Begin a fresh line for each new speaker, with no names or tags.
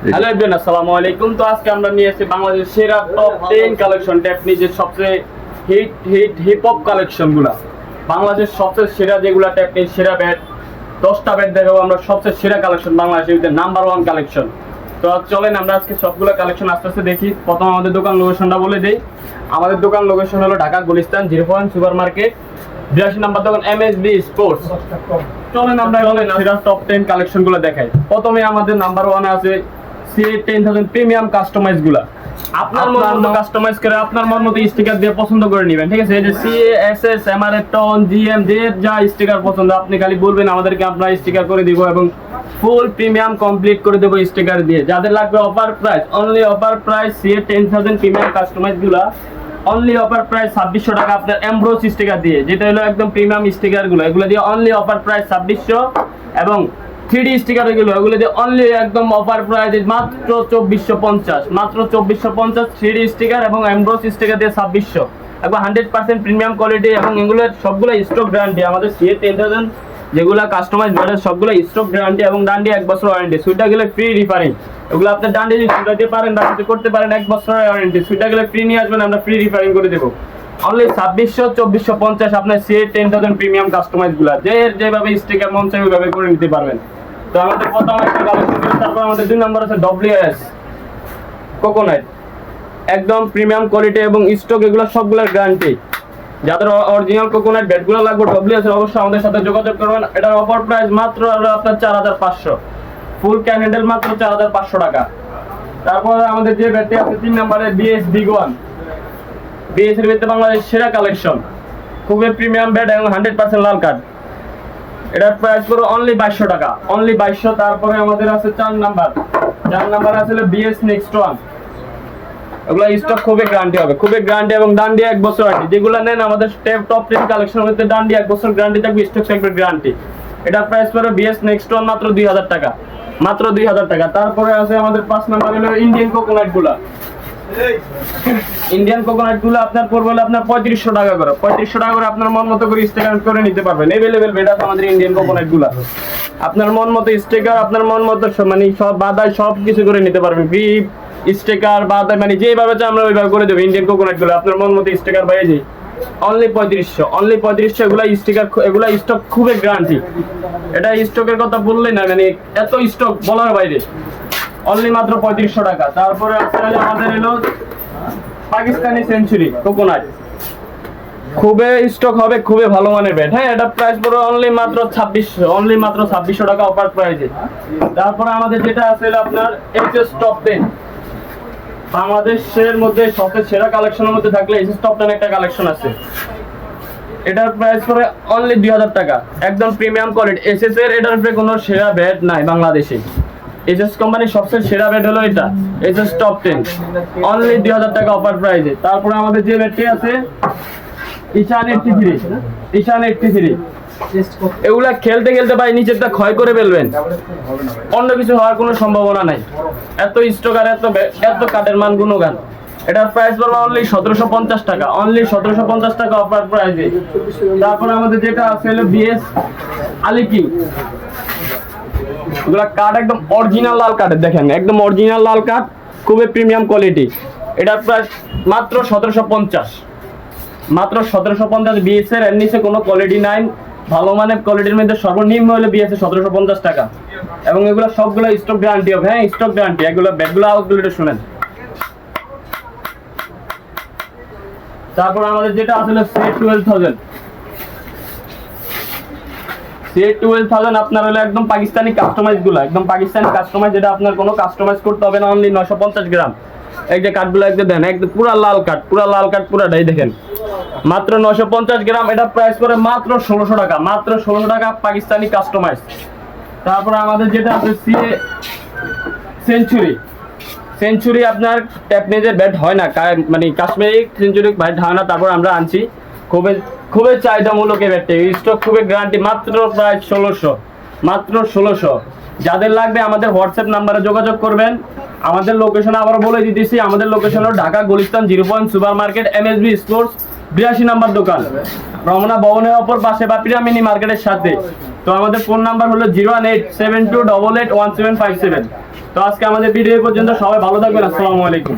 Hello everyone, আসসালামু আলাইকুম। তো আজকে আমরা নিয়ে এসেছি বাংলাদেশের সেরা টপ 10 কালেকশন টেকনিকের সবচেয়ে হিপ হপ কালেকশনগুলো। বাংলাদেশের সবচেয়ে সেরা যেগুলো টেকনিক সেরা ব্যাট 10টা ব্যাট দেখাবো আমরা, সবচেয়ে সেরা কালেকশন বাংলাদেশের নাম্বার 1 কালেকশন। তো চলেন আমরা আজকে সবগুলো কালেকশন আস্তে আস্তে দেখি। প্রথম আমাদের দোকান লোকেশনটা বলে দেই। আমাদের দোকান লোকেশন হলো Dhaka Gulistan 0 super market, 82 number দোকান এমএসবি স্পোর্টস। চলেন আমরা সেরা টপ 10 কালেকশনগুলো দেখাই। প্রথমে আমাদের নাম্বার 1 আছে CA10000 প্রিমিয়াম কাস্টমাইজ গুলা। আপনার মতো কাস্টমাইজ করে আপনার মন মতো স্টিকার দিয়ে পছন্দ করে নেবেন, ঠিক আছে? এই যে CA, SS, MRF, টন, GM যে যা স্টিকার পছন্দ আপনি খালি বলবেন, আমাদেরকে আমরা স্টিকার করে দিব এবং ফুল প্রিমিয়াম কমপ্লিট করে দেবো স্টিকার দিয়ে। যাদের লাগবে offer price, only offer price CA10000 premium customize গুলা অনলি অফার প্রাইস 2600 টাকা আপনার এমব্রোস স্টিকার দিয়ে, যেটা হলো একদম প্রিমিয়াম স্টিকার গুলো। এগুলো দিয়ে অনলি অফার প্রাইস 2600 এবং 3D স্টিকার এগুলো দিয়ে অনলি একদম অফার প্রাইস মাত্র 2450, মাত্র 2450 3D স্টিকার এবং এমব্রোস স্টিকার দিয়ে 2600, একবার 100% প্রিমিয়াম কোয়ালিটি এবং এগুলোর সবগুলো স্টক গ্যারান্টি। আমাদের CA10000 যেগুলো কাস্টমাইজ মডেল সবগুলো স্টক গ্যারান্টি এবং ডান্ডি 1 বছর ওয়ারেন্টি। সুইটা গেলে ফ্রি রিফারিং, এগুলো আপনি ডান্ডি যদি সুইটাতে পারেন বা কিছু করতে পারেন 1 বছরের ওয়ারেন্টি। সুইটা গেলে ফ্রি নিয়ে আসবেন, আমরা ফ্রি রিফারিং করে দেবো। অনলি 2600 2450 আপনার CA10000 প্রিমিয়াম কাস্টমাইজ গুলা যেভাবে স্টিকার মন চাই ওইভাবে করে নিতে পারবেন। তো আমাদের প্রথম একটা কালেকশন, তারপর আমাদের 2 নম্বর আছে WS কোকোনাট, একদম প্রিমিয়াম কোয়ালিটি এবং স্টক এগুলো সবগুলোর গ্যারান্টি। যাদের অরিজিনাল কোকোনাট ব্যাটগুলো লাগবে WS এর অবশ্যই আমাদের সাথে যোগাযোগ করবেন। এটার অফার প্রাইস মাত্র আপনার 4500, ফুল ক্যান হ্যান্ডেল মাত্র 4500 টাকা। তারপর আমাদের যে ব্যাটটি আছে 3 নম্বরে BS Big One, BS এর ভিতরে বাংলাদেশ সেরা কালেকশন, খুবই প্রিমিয়াম ব্যাট এবং 100% লাল কার্ড। এটার প্রাইস পুরো অনলি 2200 টাকা, অনলি 2200। তারপরে আমাদের আছে 4 নাম্বার আছে BS Next One, এগুলা স্টক খুবই গ্যারান্টি হবে, খুবই গ্যারান্টি এবং ডান্ডি 1 বছর ওয়ারেন্টি। যেগুলো নেন আমাদের টপ 10 কালেকশনের মধ্যে ডান্ডি 1 বছর গ্যারান্টি থাকবে, স্টক থাকবে গ্যারান্টি। এটার প্রাইস পড়বে BS Next One মাত্র 2000 টাকা, মাত্র 2000 টাকা। তারপরে আছে আমাদের 5 নাম্বার হলো ইন্ডিয়ান কোকোনাট গুলা। ইন্ডিয়ান কোকোনাট গুলো আপনার পড়বে হলো আপনার 3500 টাকা করে, 3500 টাকা করে আপনার মন মতো করে স্টিকার করে নিতে পারবেন। अवेलेबल বেড আছে আমাদের ইন্ডিয়ান কোকোনাট গুলা, আপনার মন মতো স্টিকার আপনার মন মতো মানে সব বাদাই সব কিছু করে নিতে পারবেন। গ্রিপ স্টিকার বাদাই মানে যেভাবে চাই আমরা ওইভাবে করে দেব। ইন্ডিয়ান কোকোনাট গুলো আপনার মন মতো স্টিকার পাই যাই অনলি 3500, অনলি 3500। এগুলা স্টিকার এগুলা স্টক খুবই গ্যারান্টি। এটা স্টকের কথা বললেই না, মানে এত স্টক বলার বাইরে, অনলি মাত্র 3500 টাকা। তারপরে আমাদের এলো পাকিস্তানি সেঞ্চুরি কোকোনাট, খুবই স্টক হবে, খুবই ভালো মানের ব্যাট। হ্যাঁ, এটা প্রাইস পুরো অনলি মাত্র 2600, অনলি মাত্র 2600 টাকা অফার প্রাইসে। তারপরে আমাদের যেটা আছে আপনার HS টপ 10, বাংলাদেশের মধ্যে সবচেয়ে সেরা কালেকশনের মধ্যে থাকলে HS টপ 10 একটা কালেকশন আছে। এটার প্রাইস পড়ে অনলি 2000 টাকা, একদম প্রিমিয়াম কোয়ালিটি। SS এর এটার উপরে কোনো সেরা ব্যাট নাই বাংলাদেশে। HS কোম্পানির সবচেয়ে সেরা ব্যাট হলো এটা HS টপ 10, অনলি 2000 টাকা অফার প্রাইসে। তারপরে আমাদের যে ব্যাটটি আছে ঈশান 83, এগুলা খেলতে খেলতে ভাই নিচেরটা ক্ষয় করে ফেলবেন, অন্য কিছু হওয়ার কোনো সম্ভাবনা নাই। এত স্টক আর এত কাঠের মান গুণগান। এটার প্রাইস পড়বে অনলি 1750 টাকা, অনলি 1750 টাকা অফার প্রাইসে। তারপরে আমাদের যেটা আছে হলো BS আলিকি, এগুলা কাঠ একদম অরিজিনাল লাল কাঠের, দেখেন একদম অরিজিনাল লাল কাঠ, খুবই প্রিমিয়াম কোয়ালিটি। এটার প্রাইস মাত্র 1750, মাত্র 1750। BS এর নিচে কোনো কোয়ালিটি নাই, ভালো মানের কোয়ালিটির মধ্যে সর্বনিম্ন হলে BS এর 1750 টাকা এবং এগুলো সবগুলো স্টক গ্যারান্টি হবে। হ্যাঁ, স্টক গ্যারান্টি। এগুলো ব্যাগগুলো আউটগুলো একটু শুনেন। তারপর আমাদের যেটা আসলে CA12000 আপনার হলো একদম পাকিস্তানি কাস্টমাইজ গুলো, একদম পাকিস্তানি কাস্টমাইজ, যেটা আপনার কোনো কাস্টমাইজ করতে হবে না। অনলি 950 গ্রাম। এই যে কাঠগুলো একদম দেন, একদম পুরা লাল কাঠ, পুরাটাই দেখেন, মাত্র 950 গ্রাম। এটা প্রাইস করে মাত্র 1600 টাকা, মাত্র 1600 টাকা পাকিস্তানি কাস্টমাইজ। তারপর আমাদের যেটা আছে CA সেঞ্চুরি, আপনার ট্যাপনেজের ব্যাট হয় না, মানে কাশ্মীরি সেঞ্চুরি ব্যাট হয় না। তারপর আমরা আনছি খুবই চাহিদামূলক এই ব্যাটটি, স্টক খুবই গ্যারান্টি, মাত্র প্রাইস 1600, মাত্র 1600। যাদের লাগবে আমাদের হোয়াটসঅ্যাপ নাম্বারে যোগাযোগ করবেন। আমাদের লোকেশন আবার বলে দিতেছি, আমাদের লোকেশন হলো Dhaka Gulistan 0 super market MSB sports 82 number দোকান, রমনা ভবনের অপর পাশে বা পিরামিনি মার্কেটের সাথে। তো আমাদের ফোন নাম্বার হলো 01872881757। তো আজকে আমাদের ভিডিও পর্যন্ত, সবাই ভালো থাকবেন। আসসালামু আলাইকুম।